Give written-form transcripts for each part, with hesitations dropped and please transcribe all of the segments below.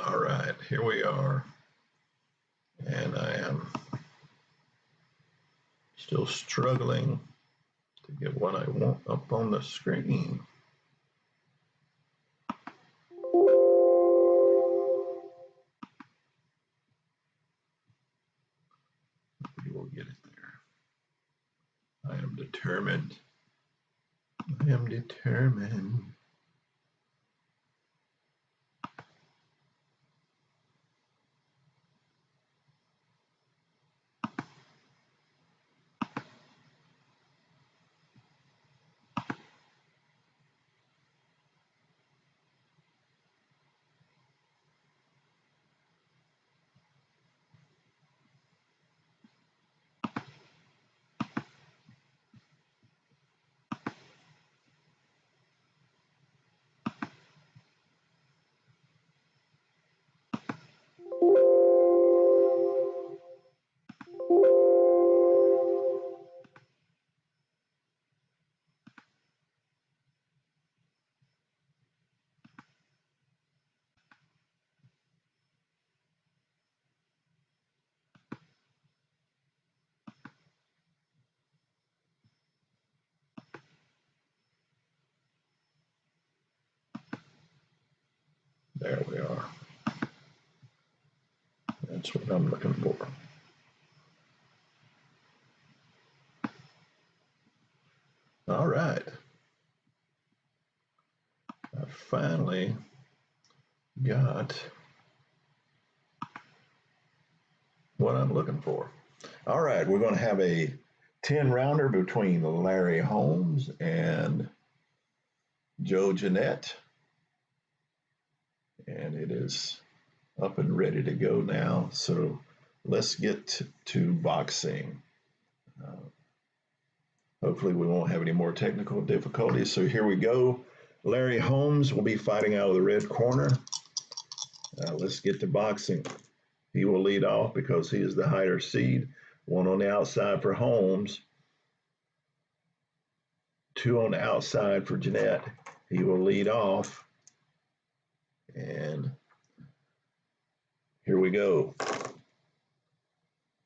All right, here we are, and I am still struggling to get what I want up on the screen. We will get it there. I am determined. I am determined. There we are. That's what I'm looking for. All right. I finally got what I'm looking for. All right, we're going to have a 10-rounder between Larry Holmes and Jeanette. And it is up and ready to go now. So let's get to boxing. Hopefully we won't have any more technical difficulties. So here we go. Larry Holmes will be fighting out of the red corner. Let's get to boxing. He will lead off because he is the higher seed. One on the outside for Holmes. Two on the outside for Jeanette. He will lead off. And here we go.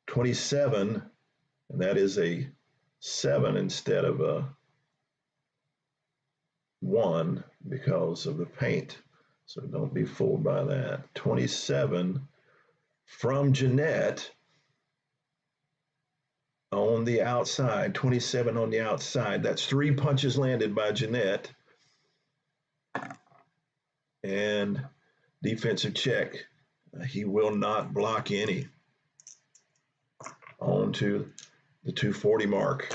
27, and that is a 7 instead of a 1 because of the paint. So don't be fooled by that. 27 from Jeanette on the outside. 27 on the outside. That's 3 punches landed by Jeanette. And defensive check. He will not block any. On to the 240 mark.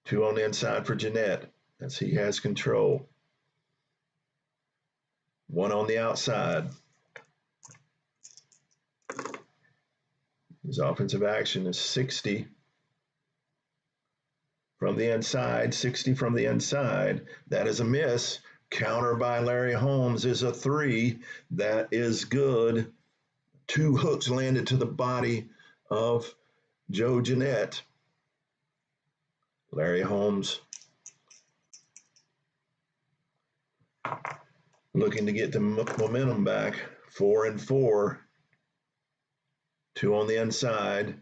2 on the inside for Jeanette as he has control. 1 on the outside. His offensive action is 60 from the inside, 60 from the inside. That is a miss. Counter by Larry Holmes is a 3. That is good. 2 hooks landed to the body of Jeanette. Larry Holmes looking to get the momentum back. 4 and 4. 2 on the inside,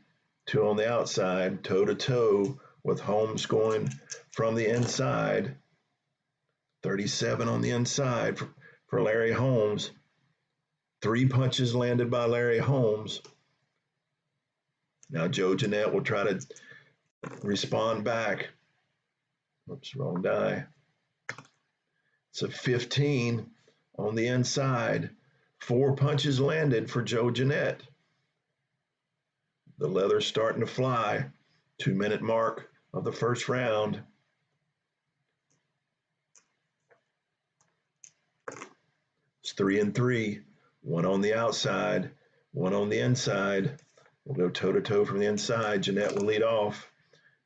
2 on the outside, toe to toe with Holmes going from the inside. 37 on the inside for Larry Holmes. 3 punches landed by Larry Holmes. Now Jeanette will try to respond back. Oops, wrong die. It's a 15 on the inside. 4 punches landed for Jeanette. The leather's starting to fly. 2-minute mark of the first round. It's 3 and 3. 1 on the outside, 1 on the inside. We'll go toe to toe from the inside. Jeanette will lead off.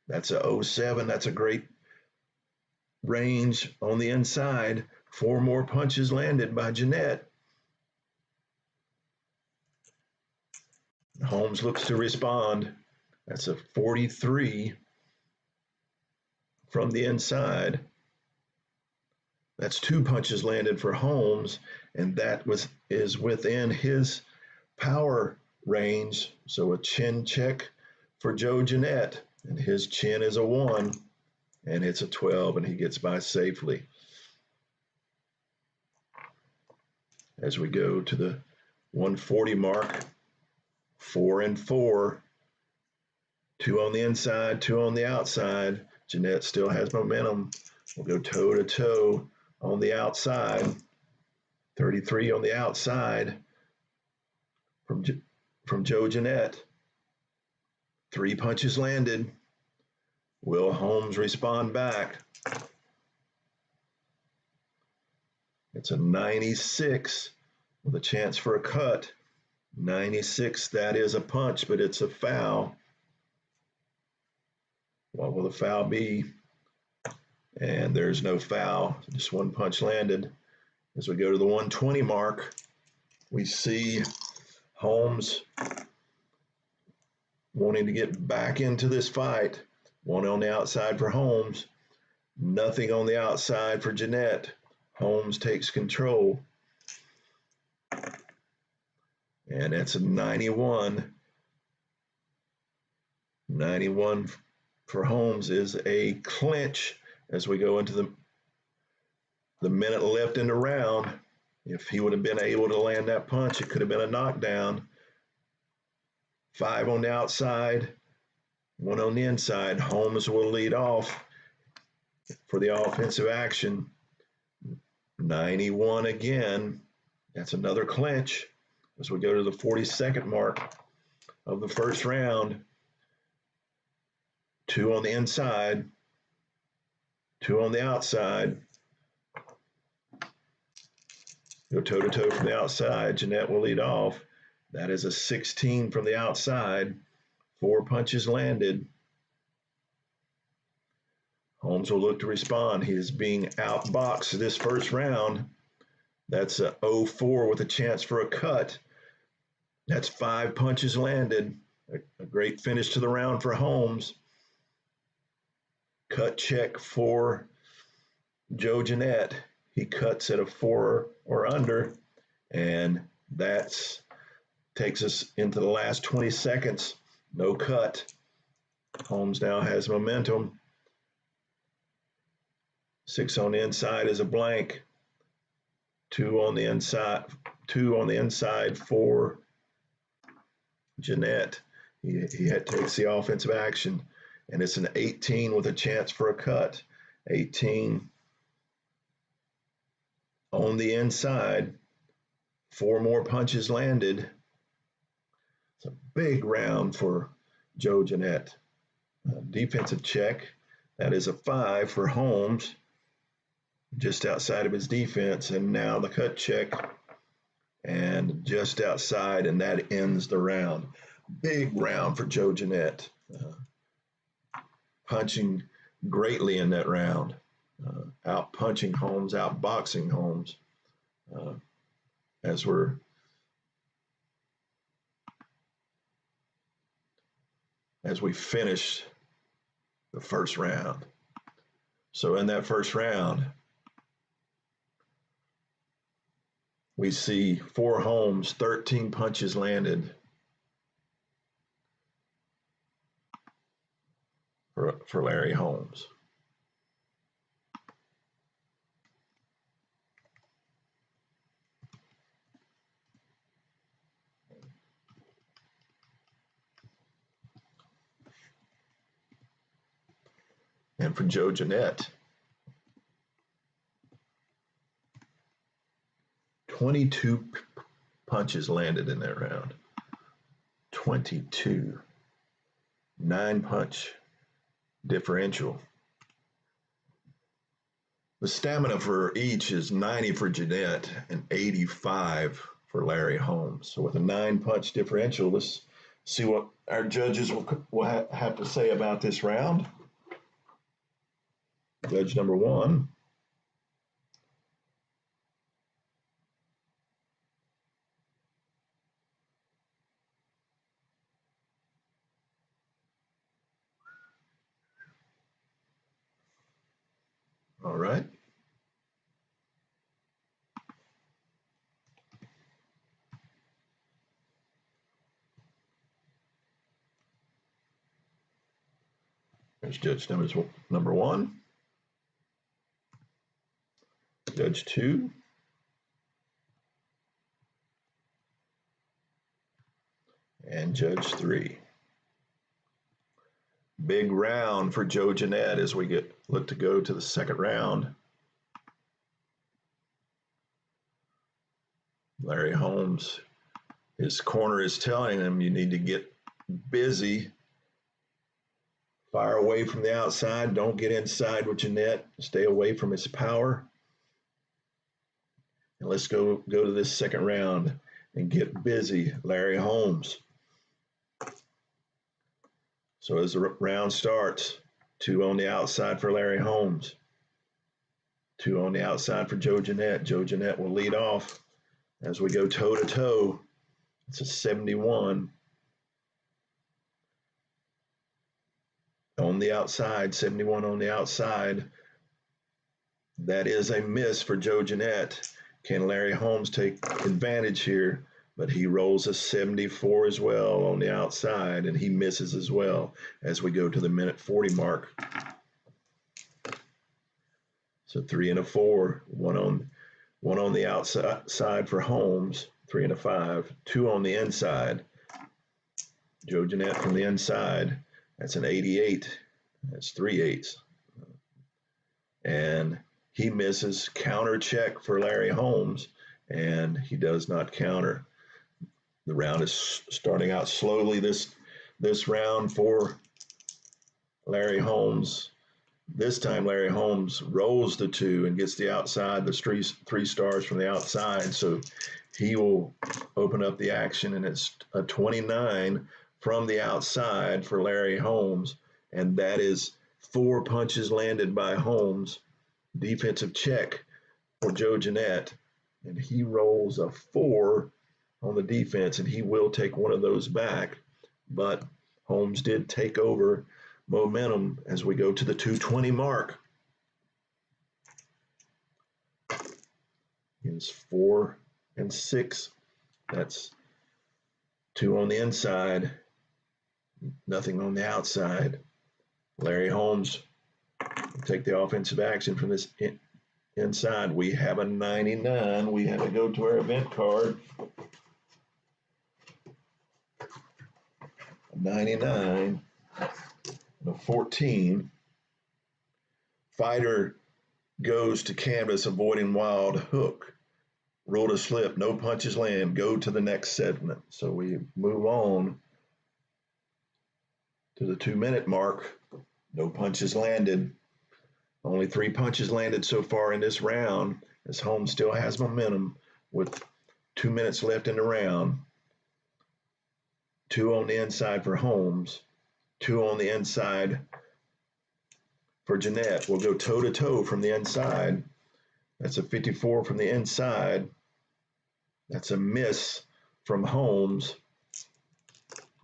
That's a 07. That's a great range on the inside. 4 more punches landed by Jeanette. Holmes looks to respond. That's a 43 from the inside. That's 2 punches landed for Holmes, and that is within his power range. So a chin check for Joe Jeanette, and his chin is a 1, and it's a 12, and he gets by safely. As we go to the 140 mark, 4 and 4, 2 on the inside, 2 on the outside. Jeanette still has momentum. We'll go toe to toe on the outside. 33 on the outside from Joe Jeanette. 3 punches landed. Will Holmes respond back? It's a 96 with a chance for a cut. 96, that is a punch, but it's a foul. What will the foul be? And there's no foul, just 1 punch landed. As we go to the 120 mark, we see Holmes wanting to get back into this fight. 1 on the outside for Holmes, nothing on the outside for Jeanette. Holmes takes control. And that's a 91. 91 for Holmes is a clinch as we go into the minute left in the round. If he would have been able to land that punch, it could have been a knockdown. 5 on the outside, 1 on the inside. Holmes will lead off for the offensive action. 91 again. That's another clinch as we go to the 42nd mark of the first round. 2 on the inside, 2 on the outside. Go toe to toe from the outside. Jeanette will lead off. That is a 16 from the outside. 4 punches landed. Holmes will look to respond. He is being outboxed this first round. That's a 0-4 with a chance for a cut. That's 5 punches landed. A great finish to the round for Holmes. Cut check for Joe Jeanette. He cuts at a 4 or under, and that takes us into the last 20 seconds. No cut. Holmes now has momentum. 6 on the inside is a blank. 2 on the inside. 2 on the inside for Jeanette. He takes the offensive action, and it's an 18 with a chance for a cut. 18 on the inside. 4 more punches landed. It's a big round for Joe Jeanette. Defensive check. That is a 5 for Holmes, just outside of his defense. And now the cut check, and just outside, and that ends the round. Big round for Joe Jeanette. Punching greatly in that round. Out punching Holmes, out boxing Holmes. As we finish the first round. So in that first round, we see for Holmes, 13 punches landed for Larry Holmes. And for Joe Jeanette, 22 punches landed in that round. 22. 9-punch differential. The stamina for each is 90 for Jeanette and 85 for Larry Holmes. So with a 9-punch differential, let's see what our judges will have to say about this round. Judge number 1. All right. There's judge number 1, judge 2, and judge 3. Big round for Joe Jeanette as we look to go to the second round. Larry Holmes, his corner is telling him you need to get busy. Fire away from the outside. Don't get inside with Jeanette. Stay away from his power. And let's go to this second round and get busy, Larry Holmes. So as the round starts, 2 on the outside for Larry Holmes. 2 on the outside for Joe Jeanette. Joe Jeanette will lead off as we go toe-to-toe. It's a 71. On the outside, 71 on the outside. That is a miss for Joe Jeanette. Can Larry Holmes take advantage here? But he rolls a 74 as well on the outside, and he misses as well as we go to the minute 40 mark. So 3 and a 4, one on the outside for Holmes, 3 and a 5, 2 on the inside. Joe Jeanette from the inside. That's an 88. That's 3/8. And he misses. Counter check for Larry Holmes, and he does not counter. The round is starting out slowly this round for Larry Holmes. This time Larry Holmes rolls the 2 and gets the outside, the 3 stars from the outside. So he will open up the action, and it's a 29 from the outside for Larry Holmes. And that is 4 punches landed by Holmes. Defensive check for Joe Jeanette. And he rolls a 4 on the defense, and he will take one of those back. But Holmes did take over momentum as we go to the 220 mark. It's 4 and 6. That's 2 on the inside, nothing on the outside. Larry Holmes will take the offensive action from this inside. We have a 99. We have to go to our event card. 99, a 14. Fighter goes to canvas, avoiding wild hook. Roll to slip, no punches land. Go to the next segment. So we move on to the 2-minute mark. No punches landed. Only 3 punches landed so far in this round, as Holmes still has momentum with 2 minutes left in the round. 2 on the inside for Holmes, 2 on the inside for Jeanette. We'll go toe-to-toe from the inside. That's a 54 from the inside. That's a miss from Holmes.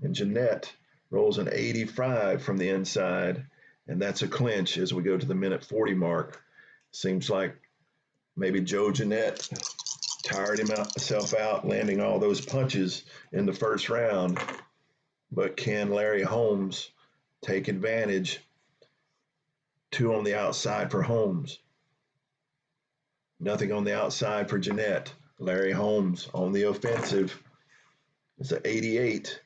And Jeanette rolls an 85 from the inside, and that's a clinch as we go to the minute 40 mark. Seems like maybe Joe Jeanette tired himself out landing all those punches in the first round. But can Larry Holmes take advantage? 2 on the outside for Holmes. Nothing on the outside for Jeanette. Larry Holmes on the offensive. It's an 88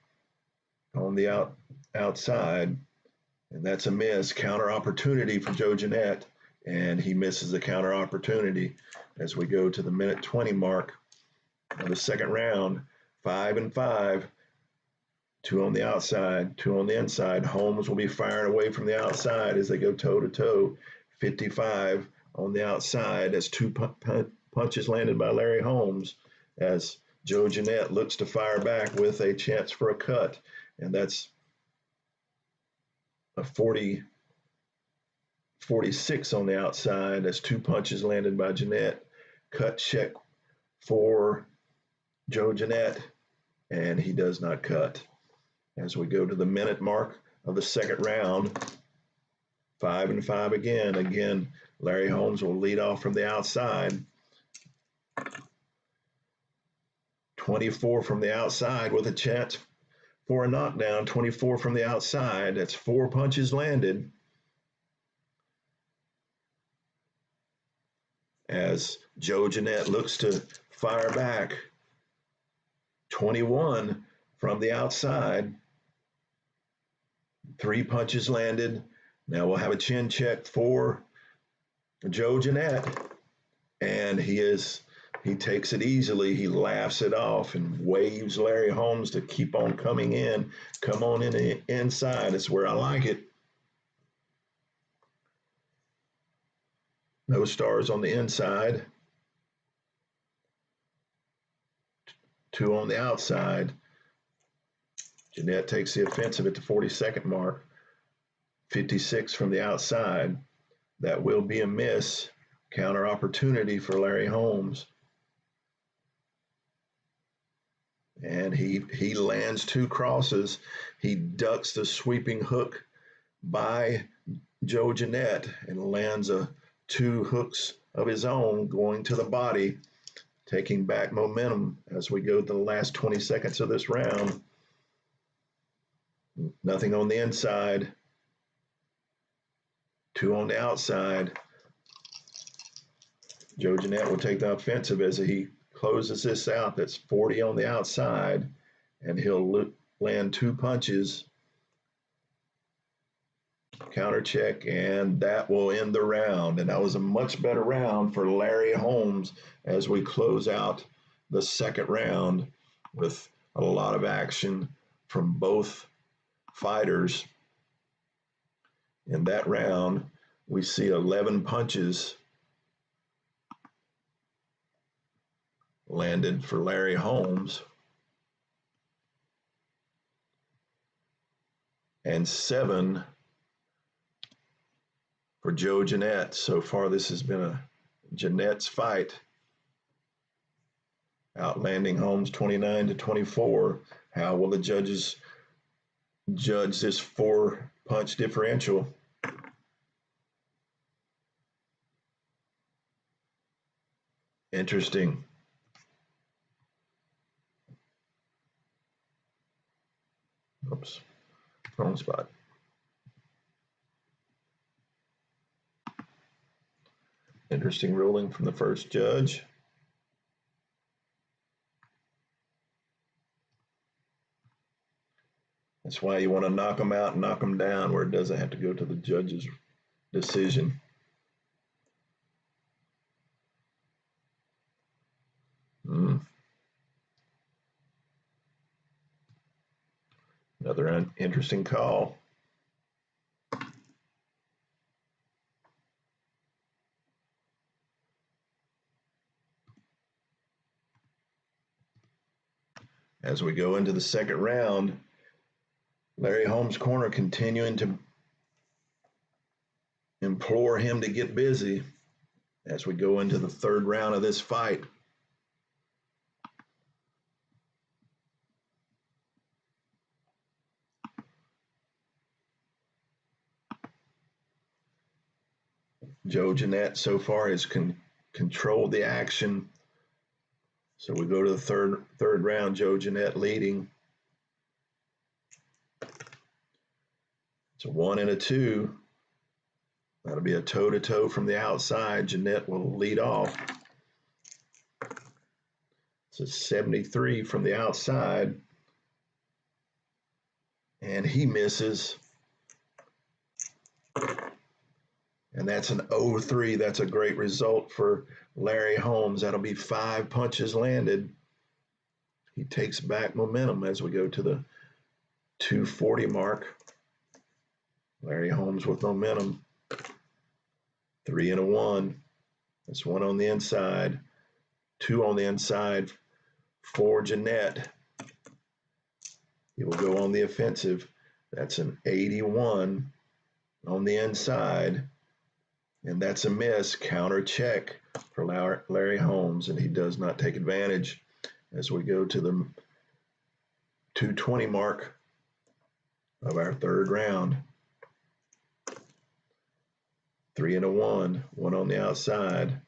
on the outside, and that's a miss. Counter opportunity for Joe Jeanette, and he misses the counter opportunity as we go to the minute 20 mark of the second round. 5 and 5. 2 on the outside, 2 on the inside. Holmes will be firing away from the outside as they go toe-to-toe. 55 on the outside. That's 2 punches landed by Larry Holmes as Joe Jeanette looks to fire back with a chance for a cut. And that's a 46 on the outside. That's 2 punches landed by Jeanette. Cut check for Joe Jeanette, and he does not cut. As we go to the minute mark of the second round, 5 and 5 again. Again, Larry Holmes will lead off from the outside. 24 from the outside with a chance for a knockdown. 24 from the outside. That's 4 punches landed. as Joe Jeanette looks to fire back. 21 from the outside. 3 punches landed. Now we'll have a chin check for Joe Jeanette, and he takes it easily. He laughs it off and waves Larry Holmes to keep on coming in. Come on in the inside. It's where I like it. No stars on the inside. 2 on the outside. Jeanette takes the offensive at the 42nd mark. 56 from the outside. That will be a miss. Counter opportunity for Larry Holmes. And he lands 2 crosses. He ducks the sweeping hook by Joe Jeanette and lands 2 hooks of his own going to the body, taking back momentum as we go to the last 20 seconds of this round. Nothing on the inside. 2 on the outside. Joe Jeanette will take the offensive as he closes this out. That's 40 on the outside, and he'll land 2 punches. Counter check, and that will end the round. And that was a much better round for Larry Holmes as we close out the second round with a lot of action from both fighters. In that round, we see 11 punches landed for Larry Holmes and 7 for Joe Jeanette. So far, this has been a Jeanette's fight, outlanding Holmes 29-24. How will the judges judge this 4-punch differential? Interesting. Oops, wrong spot. Interesting ruling from the first judge. That's why you want to knock them out and knock them down where it doesn't have to go to the judge's decision. Another interesting call. As we go into the second round, Larry Holmes' corner continuing to implore him to get busy as we go into the third round of this fight. Joe Jeanette so far has controlled the action. So we go to the third round, Joe Jeanette leading. It's a 1 and a 2. That'll be a toe-to-toe from the outside. Jeanette will lead off. It's a 73 from the outside. And he misses. And that's an 0-3. That's a great result for Larry Holmes. That'll be 5 punches landed. He takes back momentum as we go to the 240 mark. Larry Holmes with momentum. 3 and a 1. That's 1 on the inside. 2 on the inside for Jeanette. He will go on the offensive. That's an 81 on the inside. And that's a miss. Counter check for Larry Holmes, and he does not take advantage as we go to the 220 mark of our third round. 3 and a 1, 1 on the outside,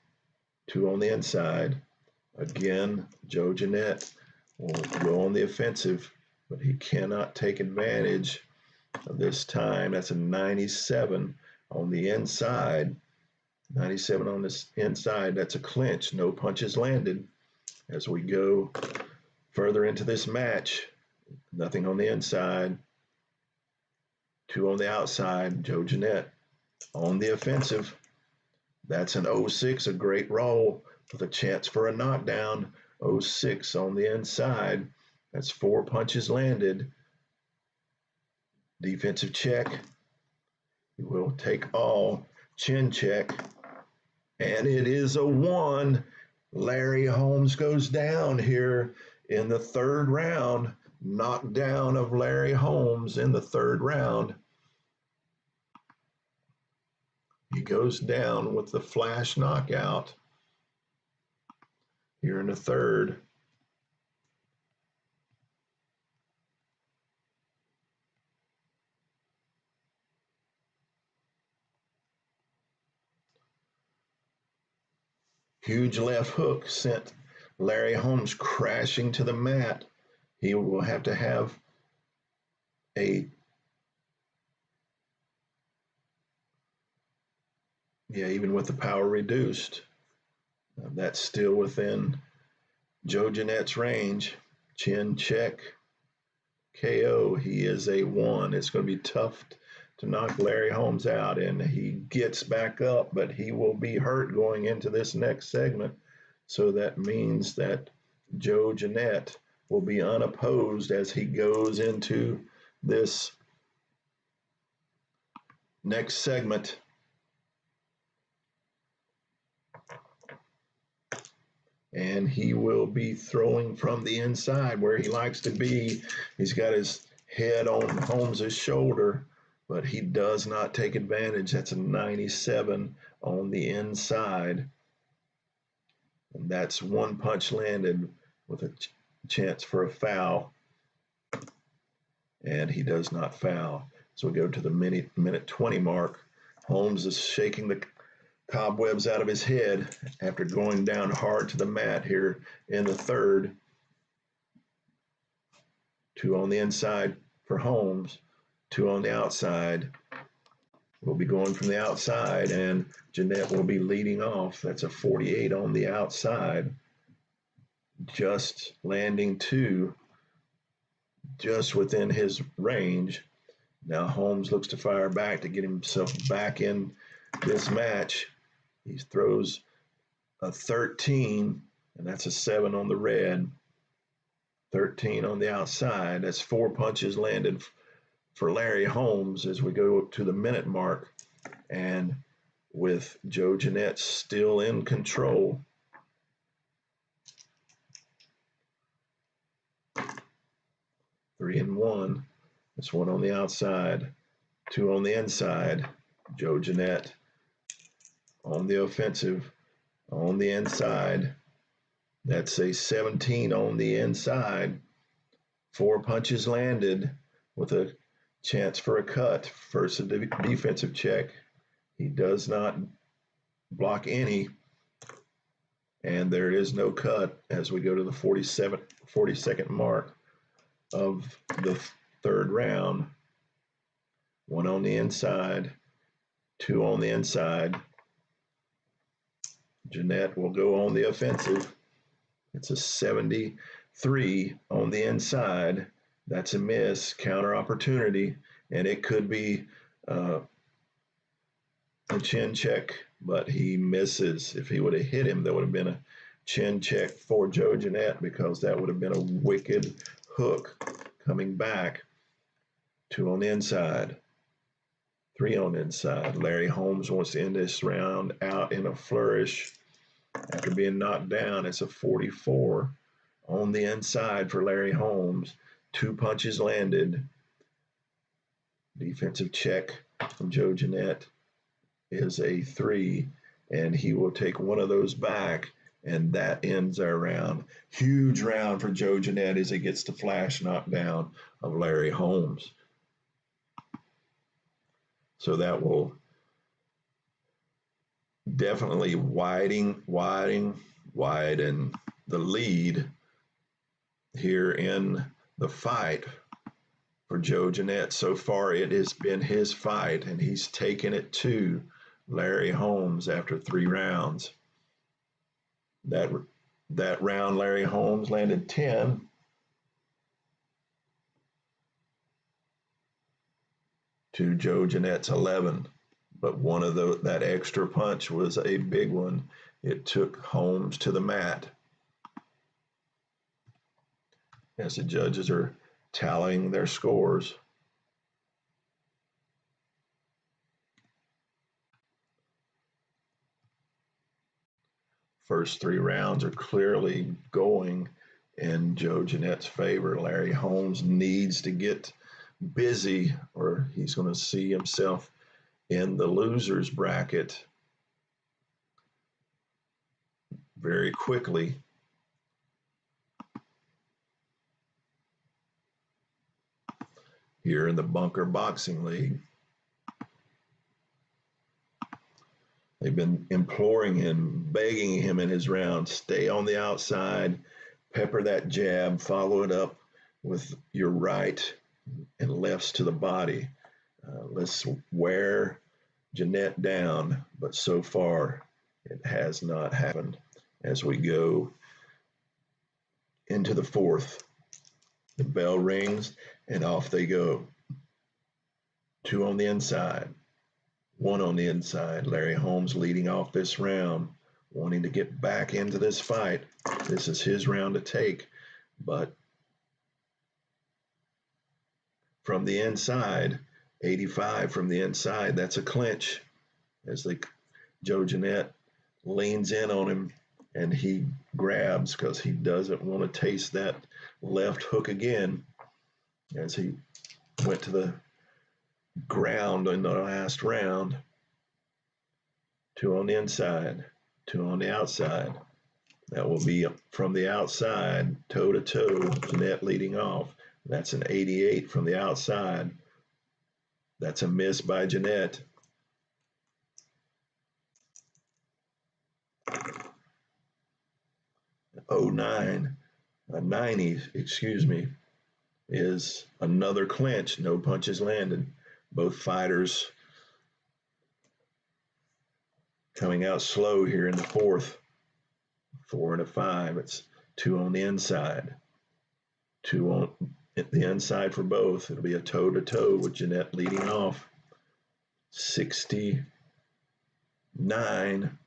2 on the inside. Again, Joe Jeanette will go on the offensive, but he cannot take advantage of this time. That's a 97 on the inside. 97 on this inside. That's a clinch. No punches landed. As we go further into this match, nothing on the inside. 2 on the outside. Jeanette on the offensive. That's an 0-6, a great roll with a chance for a knockdown. 0-6 on the inside. That's 4 punches landed. Defensive check. He will take all. Chin check. And it is a 1. Larry Holmes goes down here in the 3rd round. Knockdown of Larry Holmes in the 3rd round. He goes down with the flash knockout here in the 3rd. Huge left hook sent Larry Holmes crashing to the mat. He will have to have even with the power reduced, that's still within Jeanette's range. Chin check, KO. He is a 1. It's going to be tough to knock Larry Holmes out, and he gets back up, but he will be hurt going into this next segment. So that means that Jeanette will be unopposed as he goes into this next segment. And he will be throwing from the inside where he likes to be. He's got his head on Holmes's shoulder, but he does not take advantage. That's a 97 on the inside. And that's 1 punch landed with a chance for a foul. And he does not foul. So we go to the minute 20 mark. Holmes is shaking the cobwebs out of his head after going down hard to the mat here in the 3rd. 2 on the inside for Holmes, 2 on the outside. We'll be going from the outside, and Jeanette will be leading off. That's a 48 on the outside. Just landing 2, just within his range. Now Holmes looks to fire back to get himself back in this match. He throws a 13, and that's a 7 on the red. 13 on the outside. That's 4 punches landed for Larry Holmes as we go to the minute mark. And with Jeanette still in control. 3 and 1. That's 1 on the outside, 2 on the inside. Jeanette on the offensive, on the inside. That's a 17 on the inside. 4 punches landed with a chance for a cut. First, a defensive check. He does not block any. And there is no cut as we go to the 42nd mark of the 3rd round. 1 on the inside, 2 on the inside. Jeanette will go on the offensive. It's a 73 on the inside. That's a miss, counter opportunity, and it could be a chin check, but he misses. If he would have hit him, there would have been a chin check for Jeanette because that would have been a wicked hook coming back. 2 on the inside, 3 on the inside. Larry Holmes wants to end this round out in a flourish. After being knocked down, it's a 44 on the inside for Larry Holmes. 2 punches landed. Defensive check from Jeanette is a 3, and he will take one of those back, and that ends our round. Huge round for Jeanette as he gets the flash knockdown of Larry Holmes. So that will definitely widen the lead here in the fight for Jeanette. So far, it has been his fight, and he's taken it to Larry Holmes after 3 rounds. That round, Larry Holmes landed 10 to Joe Jeanette's 11. But one of that extra punch was a big one. It took Holmes to the mat. As the judges are tallying their scores. First 3 rounds are clearly going in Joe Jeanette's favor. Larry Holmes needs to get busy or he's going to see himself in the losers bracket very quickly. Here in the Bunker Boxing League. They've been imploring him, begging him in his round, stay on the outside, pepper that jab, follow it up with your right and lefts to the body. Let's wear Jeanette down, but so far it has not happened. As we go into the 4th, the bell rings and off they go. 2 on the inside. 1 on the inside. Larry Holmes leading off this round, wanting to get back into this fight. This is his round to take, but from the inside, 85 from the inside, that's a clinch. As Joe Jeanette leans in on him and he grabs because he doesn't want to taste that left hook again as he went to the ground in the last round. 2 on the inside, 2 on the outside. That will be from the outside, toe to toe, Jeanette leading off. That's an 88 from the outside. That's a miss by Jeanette. Oh, 9, a 90, excuse me, is another clinch. No punches landed. Both fighters coming out slow here in the 4th. 4 and a 5. It's 2 on the inside. 2 on the inside for both. It'll be a toe-to-toe with Jeanette leading off. 69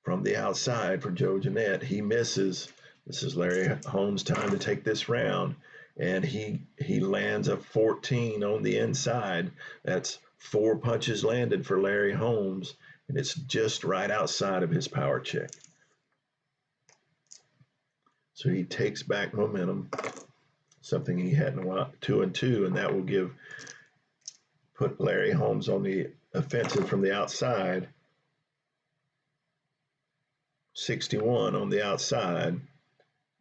from the outside for Joe Jeanette. He misses. This is Larry Holmes' time to take this round. And he lands a 14 on the inside. That's 4 punches landed for Larry Holmes, and it's just right outside of his power check. So he takes back momentum, something he hadn't in a while, 2-2, and that will put Larry Holmes on the offensive from the outside. 61 on the outside,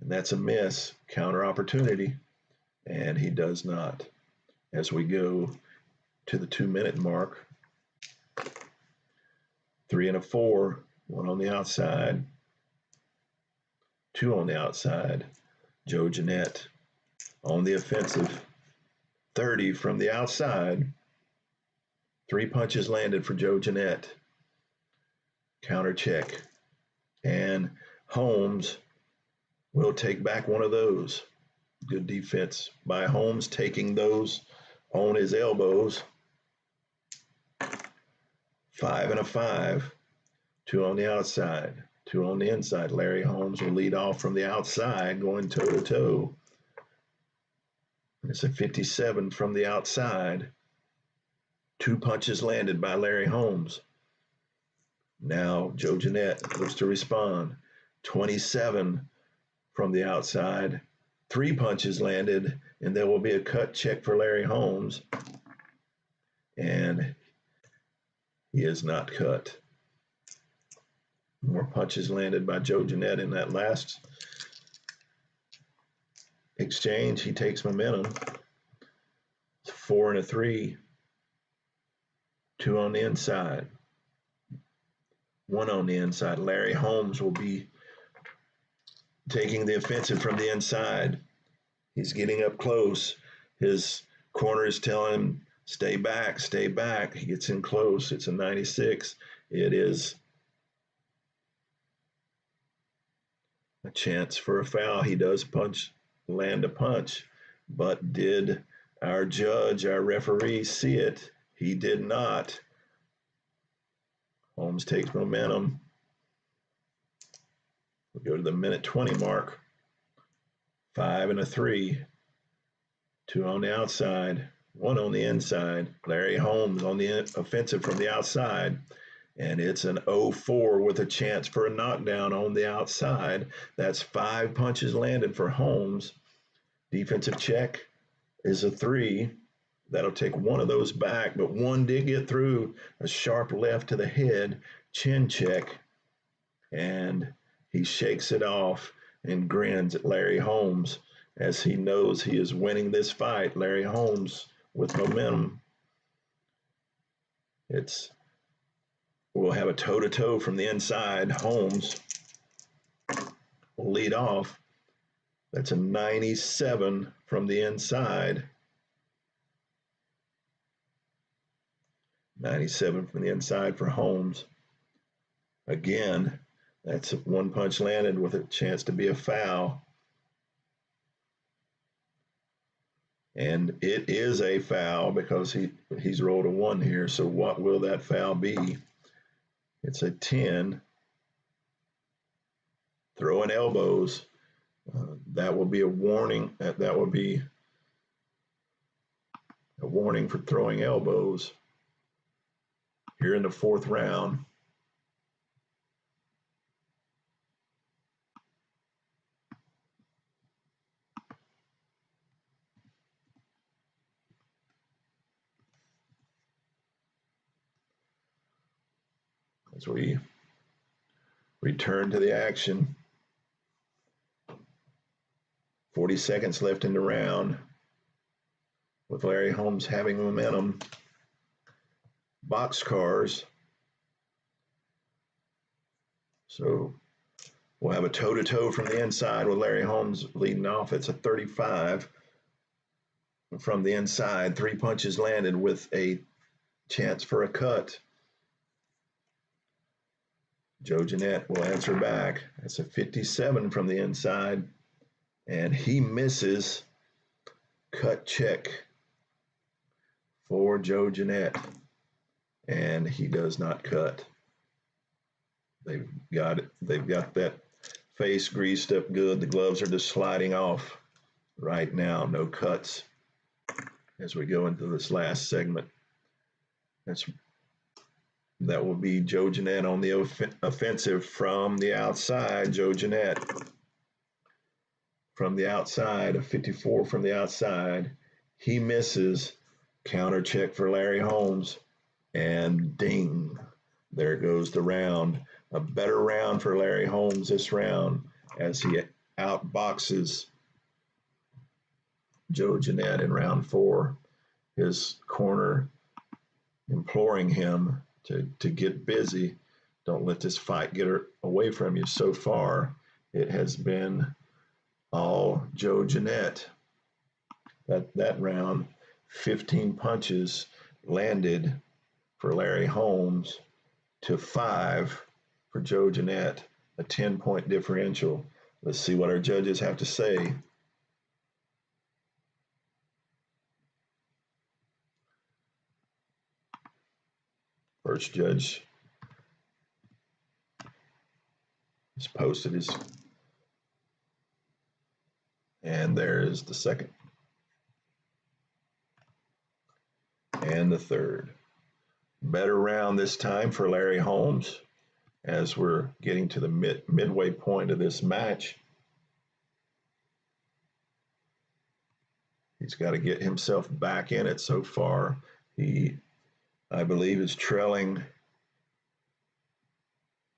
and that's a miss, counter opportunity. And he does not. As we go to the 2-minute mark, 3 and a 4, 1 on the outside, 2 on the outside. Joe Jeanette on the offensive, 30 from the outside. 3 punches landed for Joe Jeanette. Counter check. And Holmes will take back one of those. Good defense by Holmes, taking those on his elbows. 5 and a 5. 2 on the outside, 2 on the inside. Larry Holmes will lead off from the outside, going toe-to-toe. It's a 57 from the outside. 2 punches landed by Larry Holmes. Now Joe Jeanette looks to respond. 27 from the outside. 3 punches landed, and there will be a cut check for Larry Holmes. And he is not cut. More punches landed by Joe Jeanette in that last exchange. He takes momentum. 4 and a 3. 2 on the inside. 1 on the inside. Larry Holmes will be taking the offensive from the inside. He's getting up close. His corner is telling him, Stay back, stay back. He gets in close. It's a 96. It is a chance for a foul. He does land a punch, but did our judge, our referee, see it? He did not. Holmes takes momentum. We go to the minute 20 mark. 5 and a 3. 2 on the outside, 1 on the inside. Larry Holmes on the offensive from the outside. And it's an 0-4 with a chance for a knockdown on the outside. That's 5 punches landed for Holmes. Defensive check is a 3. That'll take one of those back, but one did get through. A sharp left to the head, chin check, and he shakes it off and grins at Larry Holmes as he knows he is winning this fight. Larry Holmes with momentum. We'll have a toe-to-toe from the inside. Holmes will lead off. That's a 97 from the inside. 97 from the inside for Holmes. Again, that's one punch landed with a chance to be a foul. And it is a foul because he's rolled a 1 here. So what will that foul be? It's a 10. Throwing elbows. That will be a warning. That will be a warning for throwing elbows here in the 4th round. As we return to the action. 40 seconds left in the round with Larry Holmes having momentum. Boxcars. So we'll have a toe-to-toe from the inside with Larry Holmes leading off. It's a 35 from the inside. 3 punches landed with a chance for a cut. Joe Jeanette will answer back. That's a 57 from the inside. And he misses. Cut check for Joe Jeanette. And he does not cut. They've got it. They've got that face greased up good. The gloves are just sliding off right now. No cuts as we go into this last segment. That will be Joe Jeanette on the offensive from the outside. Joe Jeanette from the outside, a 54 from the outside. He misses. Counter check for Larry Holmes. And ding, there goes the round. A better round for Larry Holmes this round as he outboxes Joe Jeanette in round 4. His corner imploring him to get busy. Don't let this fight get away from you. So far, it has been all Joe Jeanette. That round, 15 punches landed for Larry Holmes to 5 for Joe Jeanette, a 10-point differential. Let's see what our judges have to say. First judge has posted his, and there is the second and the third. Better round this time for Larry Holmes as we're getting to the midway point of this match. He's got to get himself back in it. So far, he, I believe, is trailing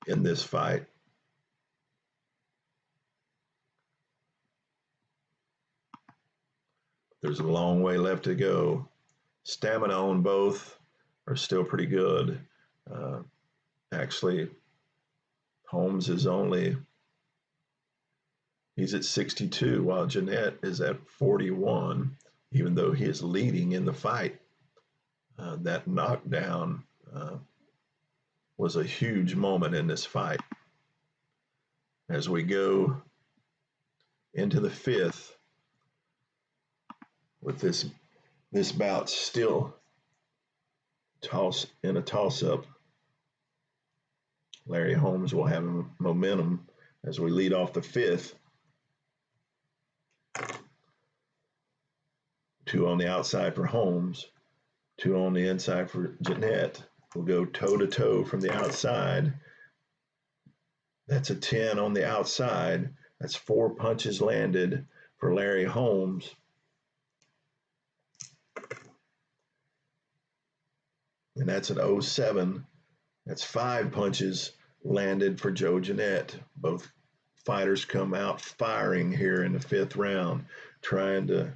in this fight. There's a long way left to go. Stamina on both are still pretty good. Actually, Holmes is he's at 62, while Jeanette is at 41, even though he is leading in the fight. That knockdown was a huge moment in this fight. As we go into the fifth, with this bout still a toss up, Larry Holmes will have momentum as we lead off the fifth. Two on the outside for Holmes, two on the inside for Jeanette. We'll go toe to toe from the outside. That's a 10 on the outside. That's 4 punches landed for Larry Holmes. And that's an 07. That's 5 punches landed for Joe Jeanette. Both fighters come out firing here in the fifth round, trying to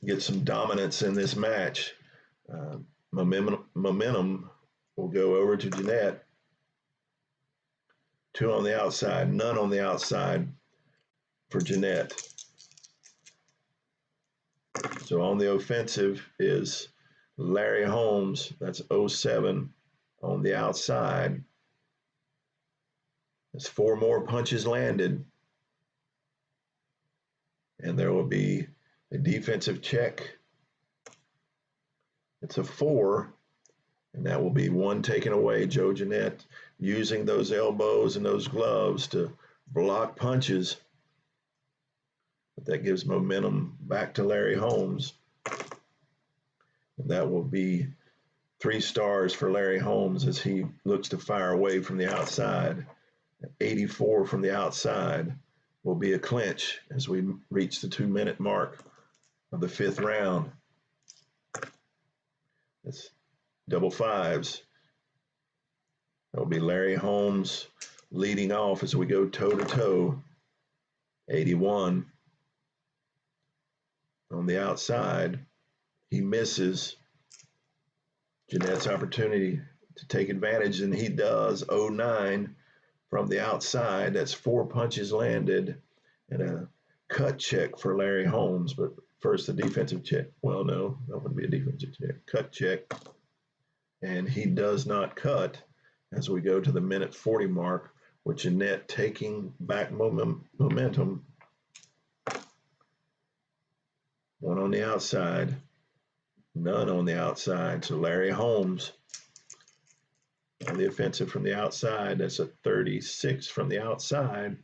get some dominance in this match. Momentum will go over to Jeanette. 2 on the outside, none on the outside for Jeanette. So on the offensive is Larry Holmes. That's 07 on the outside. That's 4 more punches landed. And there will be a defensive check. It's a 4, and that will be 1 taken away. Joe Jeanette using those elbows and those gloves to block punches. But that gives momentum back to Larry Holmes. And that will be 3 stars for Larry Holmes as he looks to fire away from the outside. 84 from the outside will be a clinch as we reach the 2-minute mark of the fifth round. It's double fives. That will be Larry Holmes leading off as we go toe to toe. 81 on the outside. He misses. Jeanette's opportunity to take advantage, and he does. 09 from the outside. That's 4 punches landed and a cut check for Larry Holmes. But first, the defensive check. Well, no, that wouldn't be a defensive check. Cut check. And he does not cut as we go to the minute 40 mark, with Jeanette taking back momentum. 1 on the outside, none on the outside. So Larry Holmes on the offensive from the outside. That's a 36 from the outside.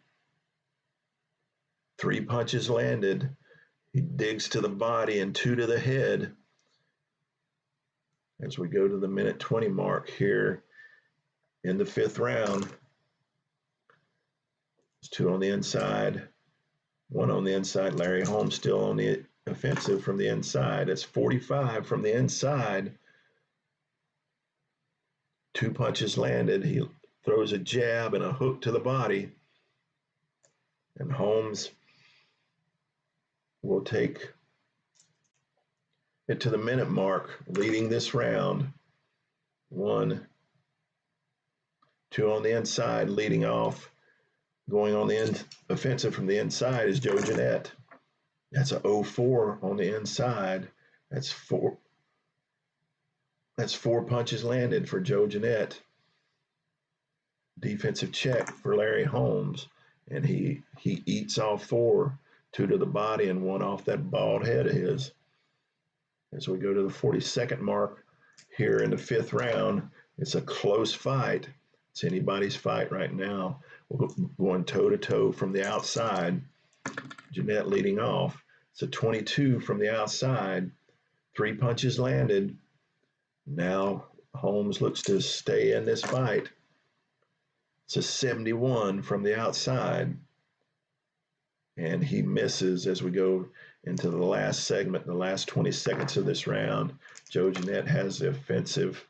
3 punches landed. He digs to the body and 2 to the head. As we go to the minute 20 mark here in the fifth round. There's 2 on the inside, 1 on the inside. Larry Holmes still on the offensive from the inside. That's 45 from the inside. 2 punches landed. He throws a jab and a hook to the body. And Holmes will take it to the minute mark, leading this round. 1, 2 on the inside, leading off. Going on the offensive from the inside is Joe Jeanette. That's a 04 on the inside. That's 4 punches landed for Joe Jeanette. Defensive check for Larry Holmes, and he eats all 4, 2 to the body and 1 off that bald head of his. As we go to the 42nd mark here in the fifth round, it's a close fight. It's anybody's fight right now. We're going toe to toe from the outside. Jeanette leading off. It's a 22 from the outside. 3 punches landed. Now Holmes looks to stay in this fight. It's a 71 from the outside. And he misses as we go into the last segment, the last 20 seconds of this round. Joe Jeanette has the offensive.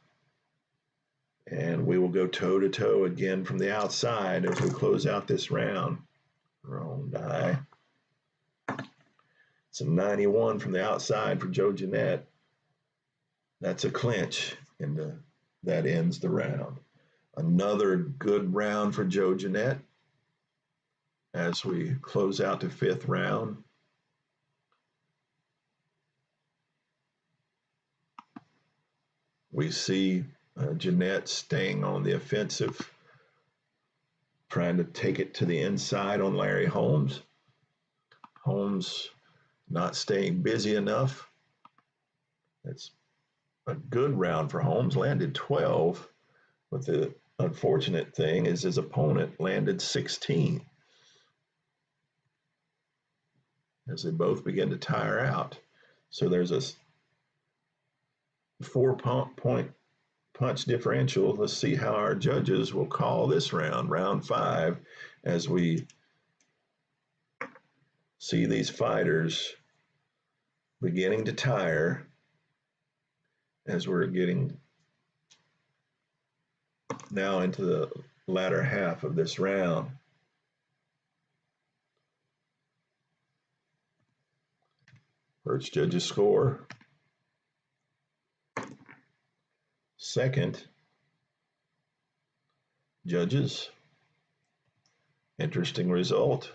And we will go toe to toe again from the outside as we close out this round. Wrong die. It's a 91 from the outside for Joe Jeanette. That's a clinch, and that ends the round. Another good round for Joe Jeanette as we close out the fifth round. We see Jeanette staying on the offensive, trying to take it to the inside on Larry Holmes. Holmes not staying busy enough. That's a good round for Holmes, landed 12, but the unfortunate thing is his opponent landed 16 as they both begin to tire out. So there's a 4-point punch differential. Let's see how our judges will call this round, round 5, as we see these fighters beginning to tire as we're getting now into the latter half of this round. First judge's score. Second judges. Interesting result.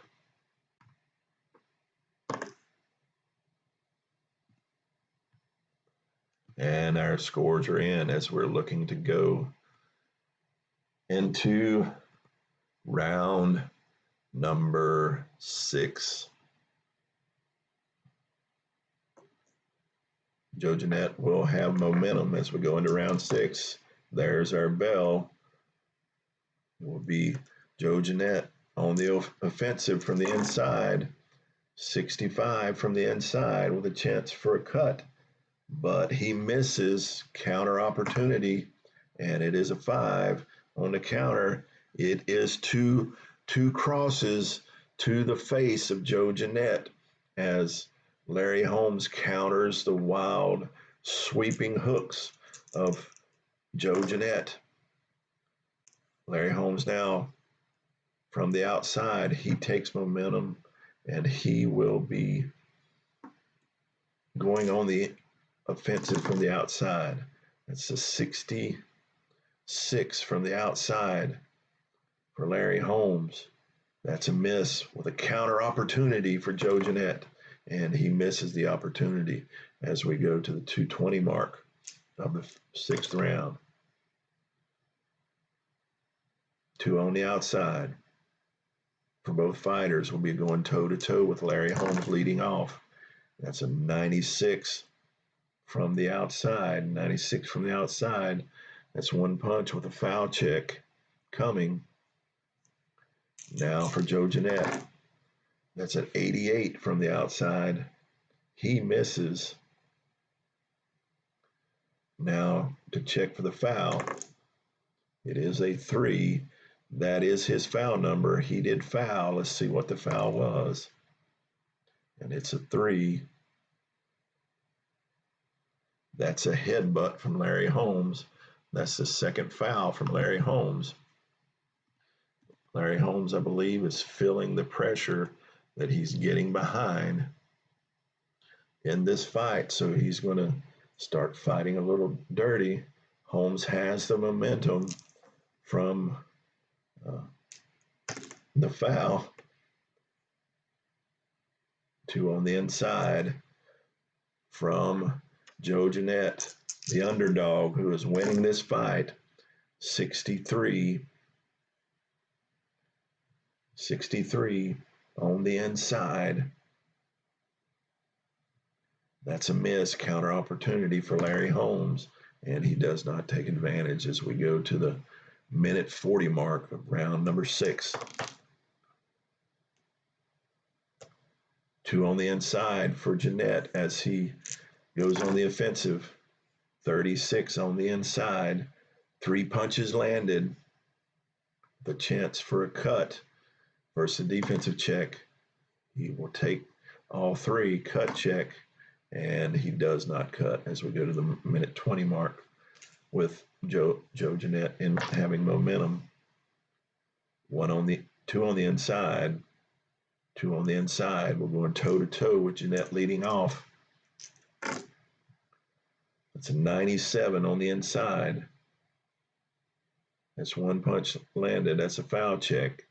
And our scores are in as we're looking to go into round number 6. Joe Jeanette will have momentum as we go into round 6. There's our bell. It will be Joe Jeanette on the offensive from the inside, 65 from the inside with a chance for a cut, but he misses. Counter opportunity, and it is a 5 on the counter. It is two crosses to the face of Joe Jeanette as Larry Holmes counters the wild sweeping hooks of Joe Jeanette. Larry Holmes now from the outside, he takes momentum and he will be going on the offensive from the outside. That's a 66 from the outside for Larry Holmes. That's a miss with a counter opportunity for Joe Jeanette, and he misses the opportunity as we go to the 220 mark of the 6th round. 2 on the outside for both fighters. Will be going toe-to-toe with Larry Holmes leading off. That's a 96 from the outside. 96 from the outside. That's one punch with a foul check coming. Now for Joe Jeanette. That's an 88 from the outside. He misses. Now to check for the foul. It is a 3. That is his foul number. He did foul. Let's see what the foul was. And it's a 3. That's a headbutt from Larry Holmes. That's the second foul from Larry Holmes. Larry Holmes, I believe, is feeling the pressure that he's getting behind in this fight. So he's going to start fighting a little dirty. Holmes has the momentum from the foul. 2 on the inside from Joe Jeanette, the underdog who is winning this fight. 63 on the inside. That's a miss. Counter opportunity for Larry Holmes, and he does not take advantage as we go to the minute 40 mark of round number 6. 2 on the inside for Jeanette as he goes on the offensive. 36 on the inside. 3 punches landed. The chance for a cut versus a defensive check. He will take all 3. Cut check, and he does not cut as we go to the minute 20 mark with Joe Jeanette in having momentum. 2 on the inside. 2 on the inside. We're going toe-to-toe with Jeanette leading off. That's a 97 on the inside. That's one punch landed. That's a foul check,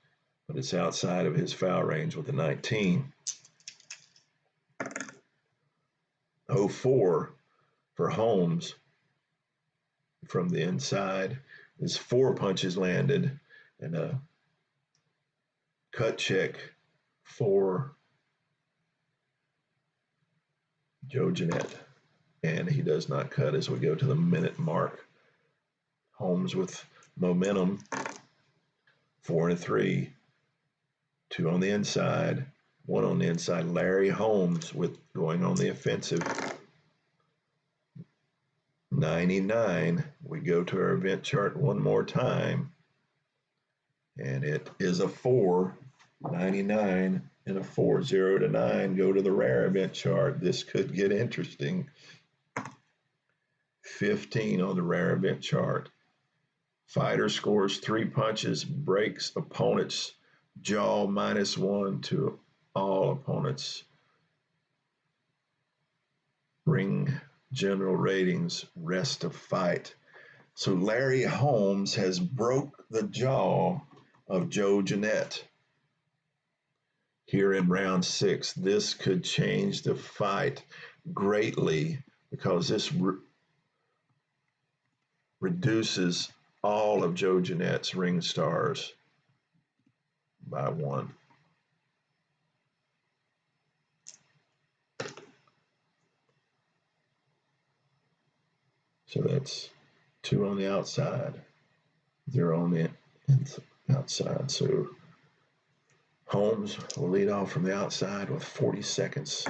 but it's outside of his foul range with a 19. 04 for Holmes. from the inside is 4 punches landed and a cut check for Joe Jeanette. And he does not cut as we go to the minute mark. Holmes with momentum, 4-3, 2 on the inside, 1 on the inside. Larry Holmes with going on the offensive. 99. We go to our event chart one more time, and it is a 4. 99 and a 4. 0 to 9 go to the rare event chart. This could get interesting. 15 on the rare event chart. Fighter scores 3 punches, breaks opponent's jaw, -1 to all opponents. Ring general ratings, rest of fight. So Larry Holmes has broke the jaw of Joe Jeanette here in round 6. This could change the fight greatly because this reduces all of Joe Jeanette's ring stars by 1. So that's 2 on the outside, 0 on the outside. So Holmes will lead off from the outside with 40 seconds.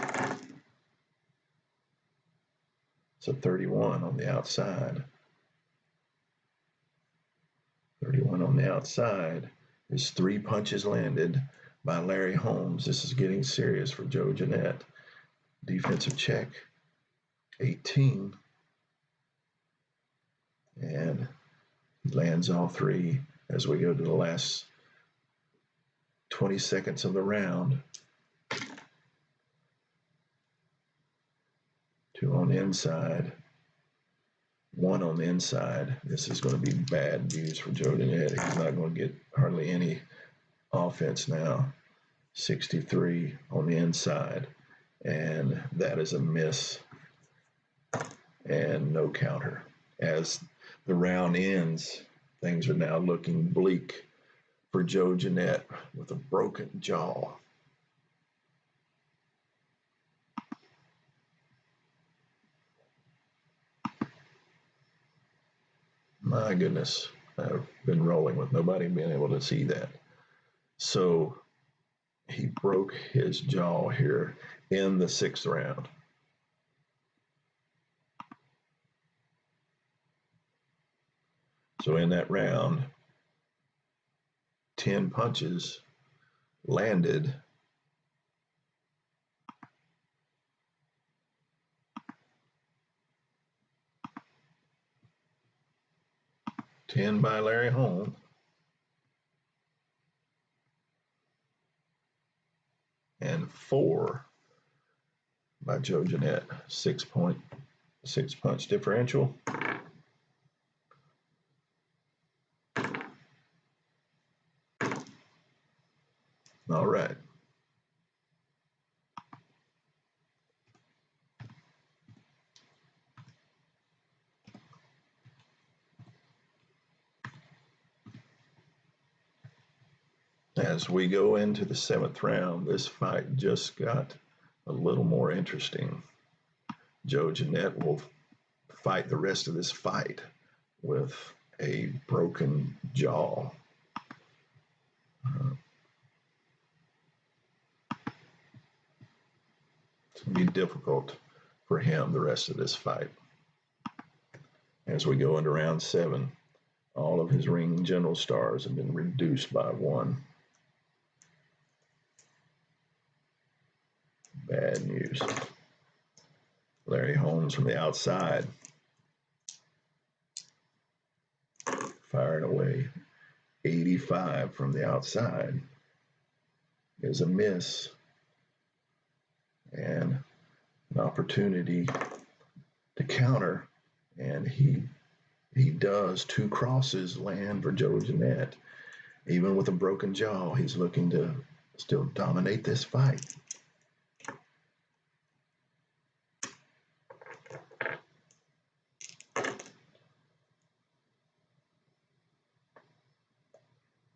So 31 on the outside. 31 on the outside is 3 punches landed by Larry Holmes. This is getting serious for Joe Jeanette. Defensive check, 18. And he lands all 3 as we go to the last 20 seconds of the round. 2 on the inside, 1 on the inside. This is going to be bad news for Joe Jeanette. He's not going to get hardly any offense now. 63 on the inside, and that is a miss and no counter. As the round ends, things are now looking bleak for Joe Jeanette with a broken jaw. My goodness, I've been rolling with nobody being able to see that. So he broke his jaw here in the 6th round. So in that round, 10 punches landed. Ten by Larry Holmes. And 4 by Joe Jeanette. 6 punch differential. All right. As we go into the 7th round, this fight just got a little more interesting. Joe Jeanette will fight the rest of this fight with a broken jaw. It's going to be difficult for him the rest of this fight. As we go into round 7, all of his ring general stars have been reduced by 1. Bad news. Larry Holmes from the outside, firing away. 85 from the outside is a miss and an opportunity to counter, and he does. 2 crosses land for Joe Jeanette. Even with a broken jaw, he's looking to still dominate this fight.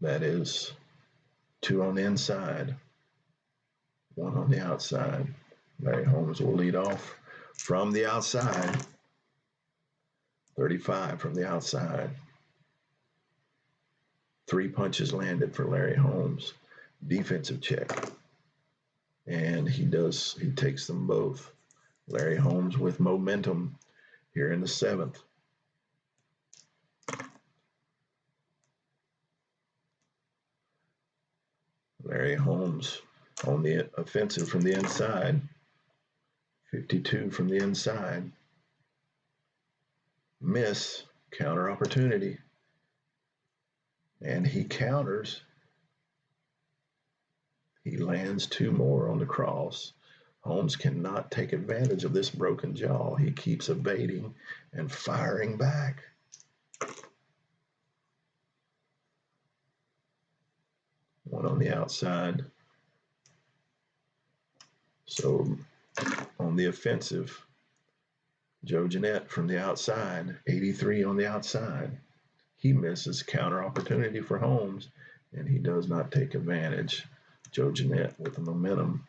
That is 2 on the inside, 1 on the outside. Larry Holmes will lead off from the outside. 35 from the outside. 3 punches landed for Larry Holmes. Defensive check. And he takes them both. Larry Holmes with momentum here in the 7th. Larry Holmes on the offensive from the inside. 52 from the inside. Miss, counter opportunity. And he counters. He lands 2 more on the cross. Holmes cannot take advantage of this broken jaw. He keeps evading and firing back. One on the outside. So on the offensive, Jeanette from the outside, 83 on the outside. He misses, counter opportunity for Holmes, and he does not take advantage. Jeanette with the momentum.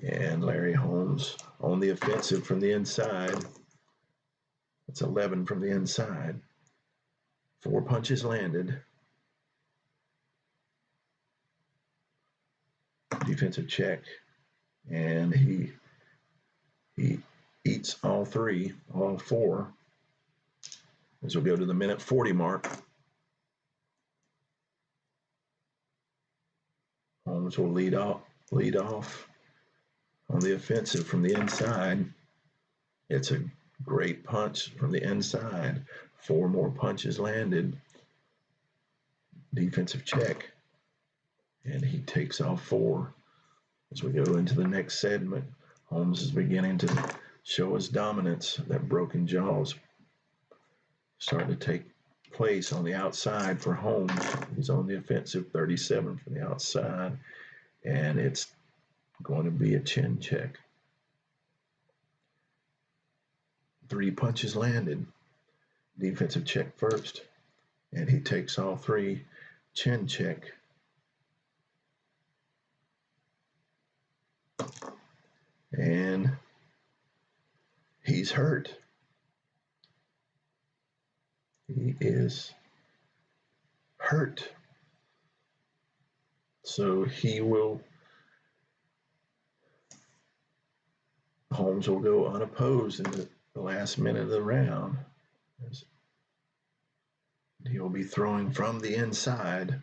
And Larry Holmes on the offensive from the inside. It's 11 from the inside. 4 punches landed. Defensive check. And he eats all 4. As we go to the minute 40 mark. Holmes will lead off on the offensive from the inside. It's a great punch from the inside. 4 more punches landed. Defensive check. And he takes off 4. As we go into the next segment, Holmes is beginning to show his dominance. That broken jaws starting to take place on the outside for Holmes. He's on the offensive, 37 from the outside. And it's going to be a chin check. 3 punches landed. Defensive check first. And he takes all 3. Chin check. And he's hurt. He is hurt. So Holmes will go unopposed in the last minute of the round. He'll be throwing from the inside.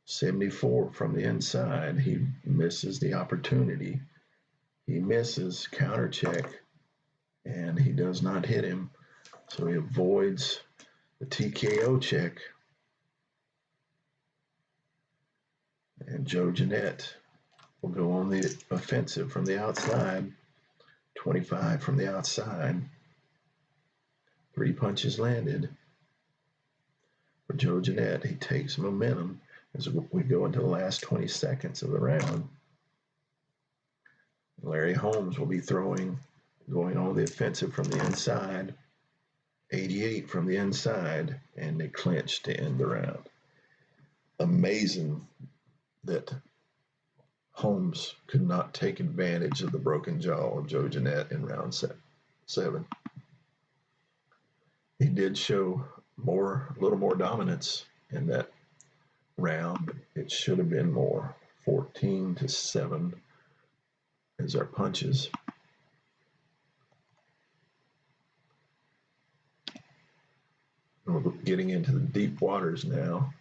74 from the inside. He misses the opportunity. He misses, counter check, and he does not hit him. So he avoids the TKO check. And Jeanette will go on the offensive from the outside. 25 from the outside. 3 punches landed. For Jeanette, he takes momentum as we go into the last 20 seconds of the round. Larry Holmes will be going on the offensive from the inside. 88 from the inside, and they clinch to end the round. Amazing that Holmes could not take advantage of the broken jaw of Jeanette in round 7. He did show a little more dominance in that round. It should have been more. 14-7 is our punches. We're getting into the deep waters now.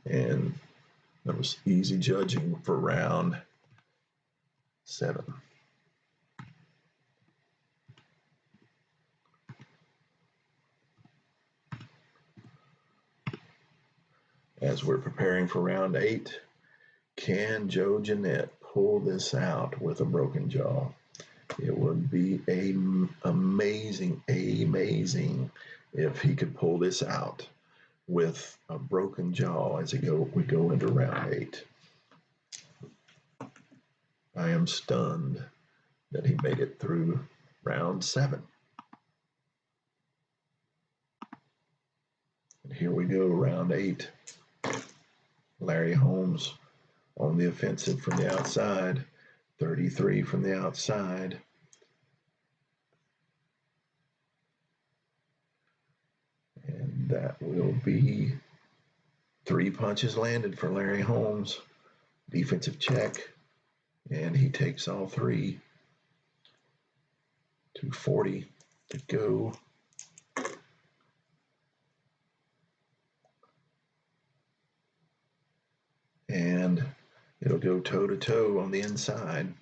And that was easy judging for round 7. As we're preparing for round 8, can Jeanette pull this out with a broken jaw? It would be amazing if he could pull this out with a broken jaw as we go into round 8. I am stunned that he made it through round 7. And here we go, round 8. Larry Holmes on the offensive from the outside, 33 from the outside. And that will be 3 punches landed for Larry Holmes. Defensive check, and he takes all 3. 240 to go. And it'll go toe-to-toe on the inside.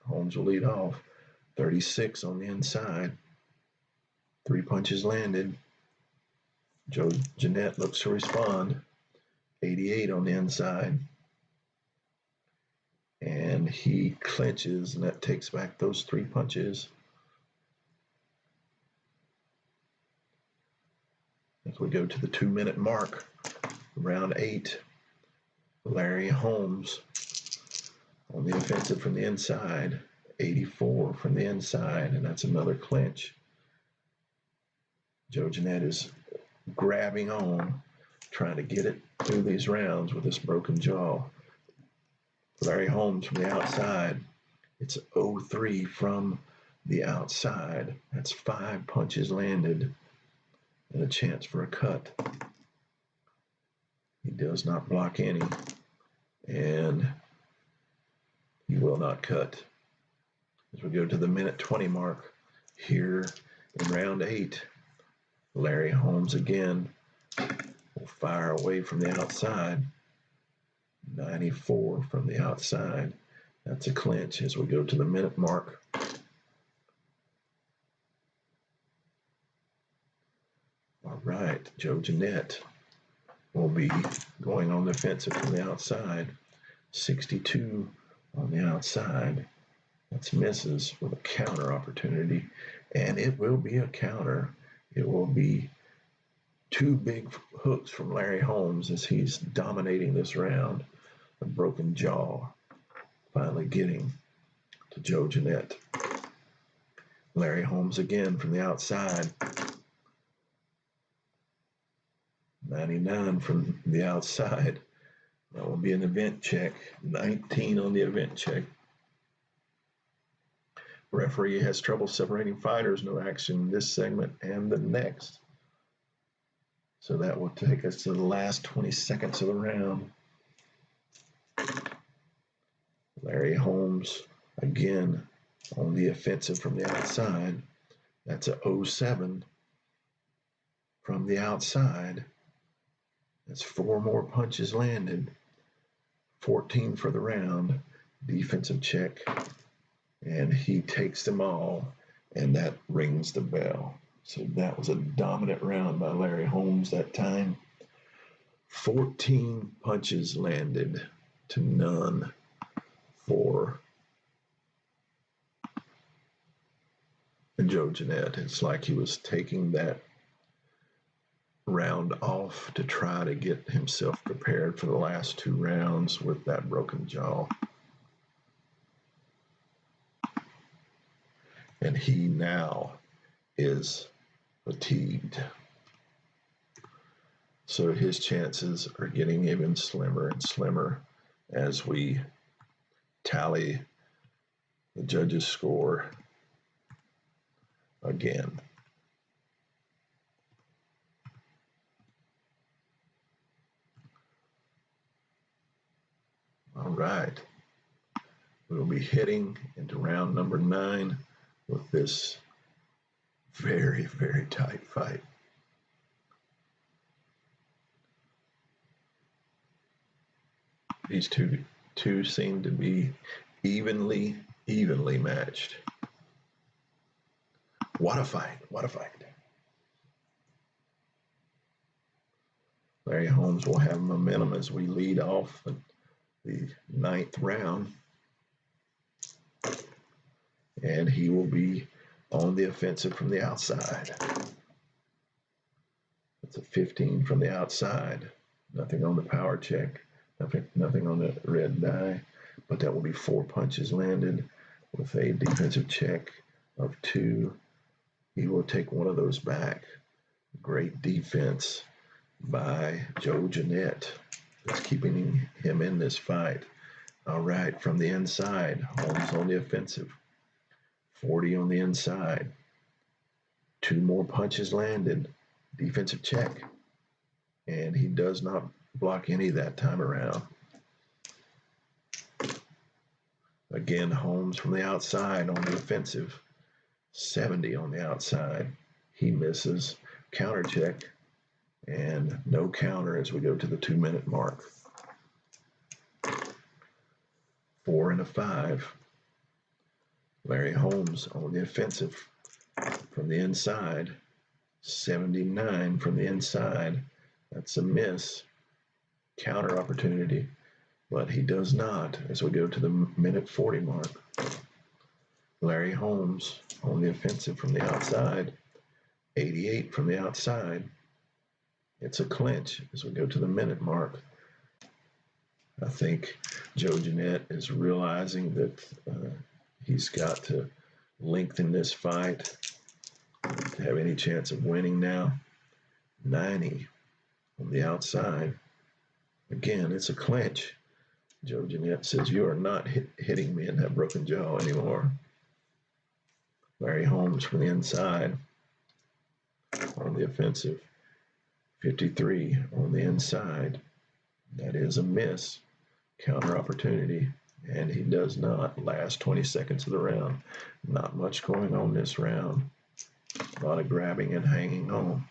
Holmes will lead off. 36 on the inside. 3 punches landed. Jeanette looks to respond. 88 on the inside. And he clinches, and that takes back those 3 punches. As we go to the 2-minute mark, round 8, Larry Holmes on the offensive from the inside, 84 from the inside, and that's another clinch. Jeanette is grabbing on, trying to get it through these rounds with this broken jaw. Larry Holmes from the outside, it's 0-3 from the outside. That's 5 punches landed and a chance for a cut. He does not block any, and he will not cut. As we go to the minute 20 mark here in round 8, Larry Holmes again will fire away from the outside. 94 from the outside. That's a clinch as we go to the minute mark. All right, Jeanette will be going on the offensive from the outside. 62 on the outside. That's misses with a counter opportunity, and it will be a counter. It will be 2 big hooks from Larry Holmes as he's dominating this round. A broken jaw finally getting to Jeanette. Larry Holmes again from the outside. 99 from the outside. That will be an event check. 19 on the event check. Referee has trouble separating fighters. No action in this segment and the next. So that will take us to the last 20 seconds of the round. Larry Holmes again on the offensive from the outside. That's a 0-7 from the outside. That's 4 more punches landed. 14 for the round. Defensive check. And he takes them all, and that rings the bell. So that was a dominant round by Larry Holmes that time. 14 punches landed to none for Jeanette. It's like he was taking that round off to try to get himself prepared for the last 2 rounds with that broken jaw. And he now is fatigued. So his chances are getting even slimmer and slimmer as we tally the judges' score again. All right. We'll be heading into round number 9 with this very, very tight fight. These two seem to be evenly matched. What a fight. What a fight. Larry Holmes will have momentum as we lead off the 9th round. And he will be on the offensive from the outside. That's a 15 from the outside. Nothing on the power check. Nothing on the red die. But that will be 4 punches landed with a defensive check of 2. He will take one of those back. Great defense by Joe Jeanette. That's keeping him in this fight. All right, from the inside, Holmes on the offensive. 40 on the inside. 2 more punches landed. Defensive check. And he does not block any that time around. Again, Holmes from the outside on the offensive. 70 on the outside. He misses. Counter check. And no counter as we go to the 2-minute mark. 4 and a 5. Larry Holmes on the offensive from the inside. 79 from the inside. That's a miss. Counter opportunity, but he does not as we go to the minute 40 mark. Larry Holmes on the offensive from the outside. 88 from the outside. It's a clinch as we go to the minute mark. I think Joe Jeanette is realizing that he's got to lengthen this fight to have any chance of winning now. 90 on the outside. Again, it's a clinch. Joe Jeanette says, you are not hitting me in that broken jaw anymore. Larry Holmes from the inside on the offensive. 53 on the inside. That is a miss. Counter opportunity. And he does not. Last 20 seconds of the round. Not much going on this round. A lot of grabbing and hanging on.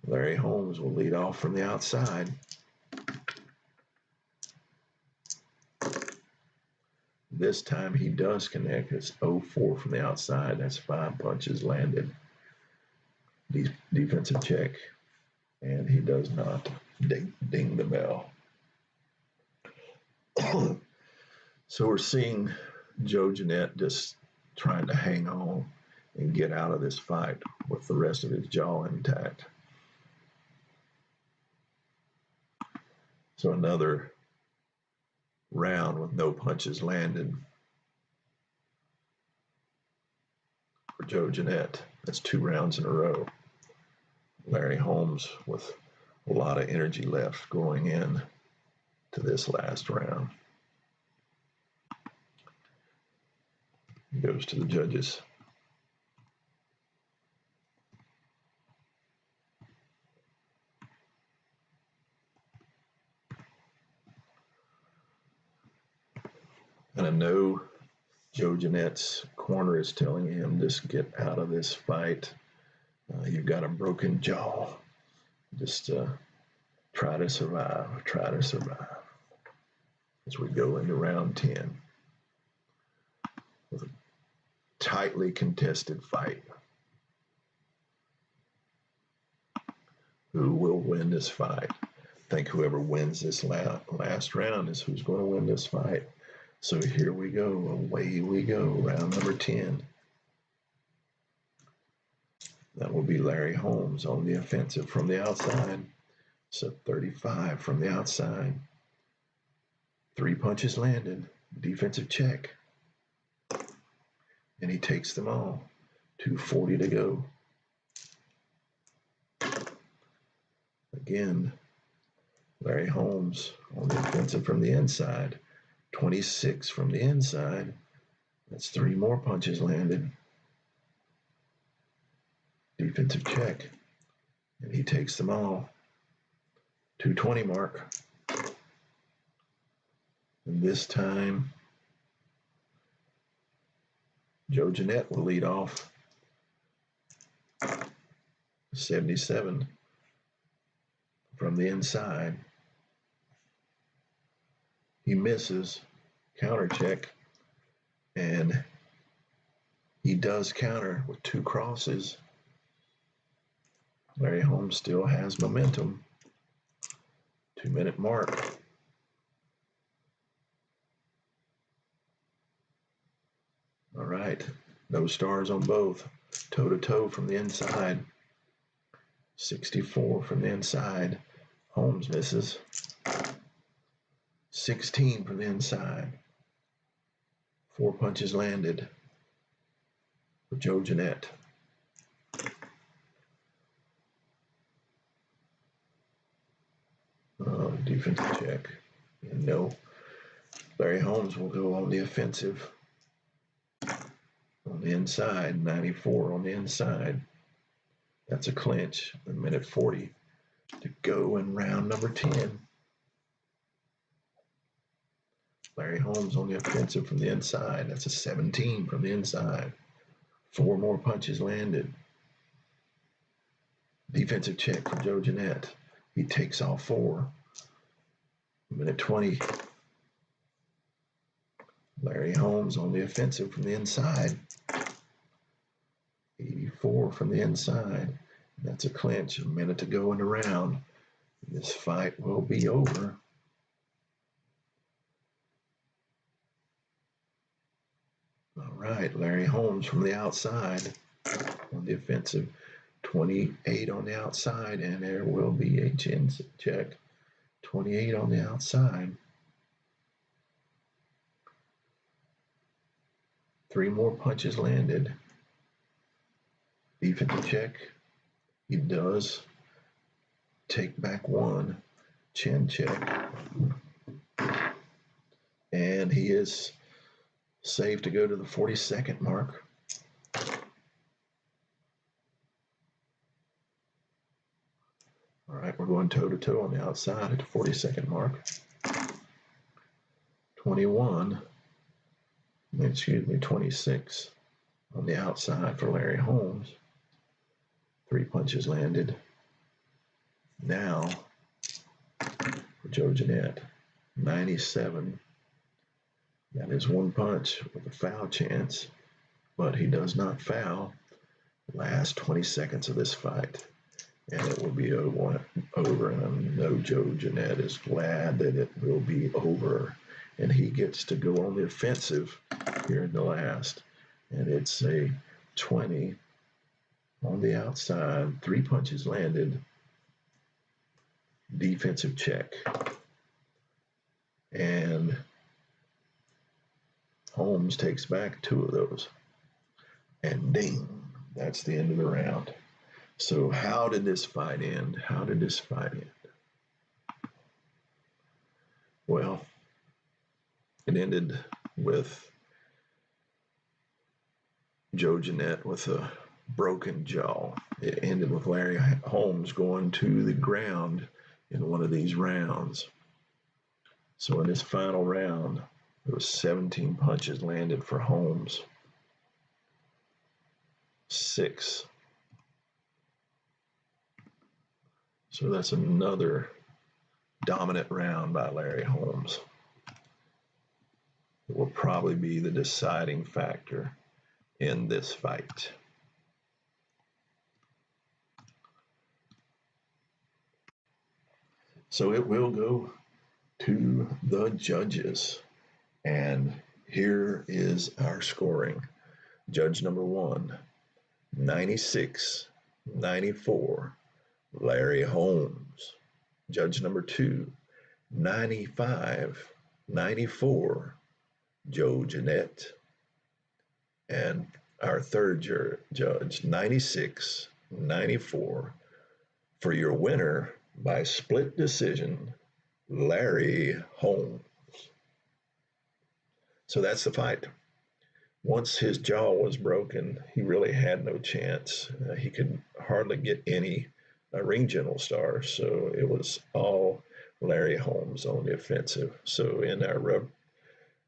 Larry Holmes will lead off from the outside. This time he does connect. It's 0-4 from the outside. That's 5 punches landed. Defensive check. And he does not ding the bell. So we're seeing Joe Jeanette just trying to hang on and get out of this fight with the rest of his jaw intact. So another round with no punches landed for Joe Jeanette. That's 2 rounds in a row. Larry Holmes with a lot of energy left going in to this last round. He goes to the judges. And I know Joe Jeanette's corner is telling him, just get out of this fight. You've got a broken jaw. Just try to survive. Try to survive. As we go into round 10 with a tightly contested fight. Who will win this fight? I think whoever wins this last round is who's going to win this fight. So here we go. Away we go. Round number 10. That will be Larry Holmes on the offensive from the outside. So 35 from the outside. 3 punches landed. Defensive check. And he takes them all. 2:40 to go. Again, Larry Holmes on the offensive from the inside. 26 from the inside. That's 3 more punches landed. Defensive check. And he takes them all. 2:20 mark. And this time, Joe Jeanette will lead off. 77 from the inside. He misses. Counter check. And he does counter with 2 crosses. Larry Holmes still has momentum. 2-minute mark. All right. No stars on both. Toe to toe from the inside. 64 from the inside. Holmes misses. 16 from the inside. 4 punches landed for Joe Jeanette. Defensive check. And no. Larry Holmes will go on the offensive. On the inside, 94 on the inside. That's a clinch. A minute 40 to go in round number 10. Larry Holmes on the offensive from the inside. That's a 17 from the inside. 4 more punches landed. Defensive check from Joe Jeanette. He takes all 4. Minute 20. Larry Holmes on the offensive from the inside. 84 from the inside. That's a clinch. A minute to go in the round. This fight will be over. All right, Larry Holmes from the outside on the offensive. 28 on the outside, and there will be a chin check. 28 on the outside. 3 more punches landed. Defensive check. He does take back 1. Chin check. And he is safe to go to the 42nd mark. All right, we're going toe-to-toe on the outside at the 42nd mark. 26 on the outside for Larry Holmes. 3 punches landed. Now for Joe Jeanette, 97. That is 1 punch with a foul chance, but he does not foul. Last 20 seconds of this fight, and it will be over. And I know Joe Jeanette is glad that it will be over, and he gets to go on the offensive here in the last. And it's a 20 on the outside. 3 punches landed. Defensive check. And Holmes takes back 2 of those. And ding, that's the end of the round. So how did this fight end? Well, it ended with Joe Jeanette with a broken jaw. It ended with Larry Holmes going to the ground in one of these rounds. So in this final round, there was 17 punches landed for Holmes. 6. So that's another dominant round by Larry Holmes. It will probably be the deciding factor in this fight. So it will go to the judges. And here is our scoring. Judge number 1, 96-94, Larry Holmes. Judge number 2, 95-94, Joe Jeanette. And our third judge, 96-94, for your winner by split decision, Larry Holmes. So that's the fight. Once his jaw was broken, he really had no chance. He could hardly get any ring general stars, so it was all Larry Holmes on the offensive. So in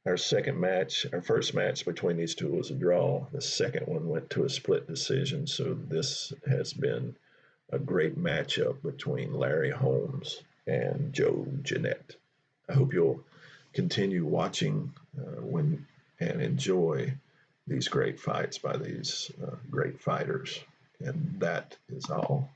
our second match, our first match between these two was a draw. The second one went to a split decision. So this has been a great matchup between Larry Holmes and Joe Jeanette. I hope you'll continue watching and enjoy these great fights by these great fighters. And that is all.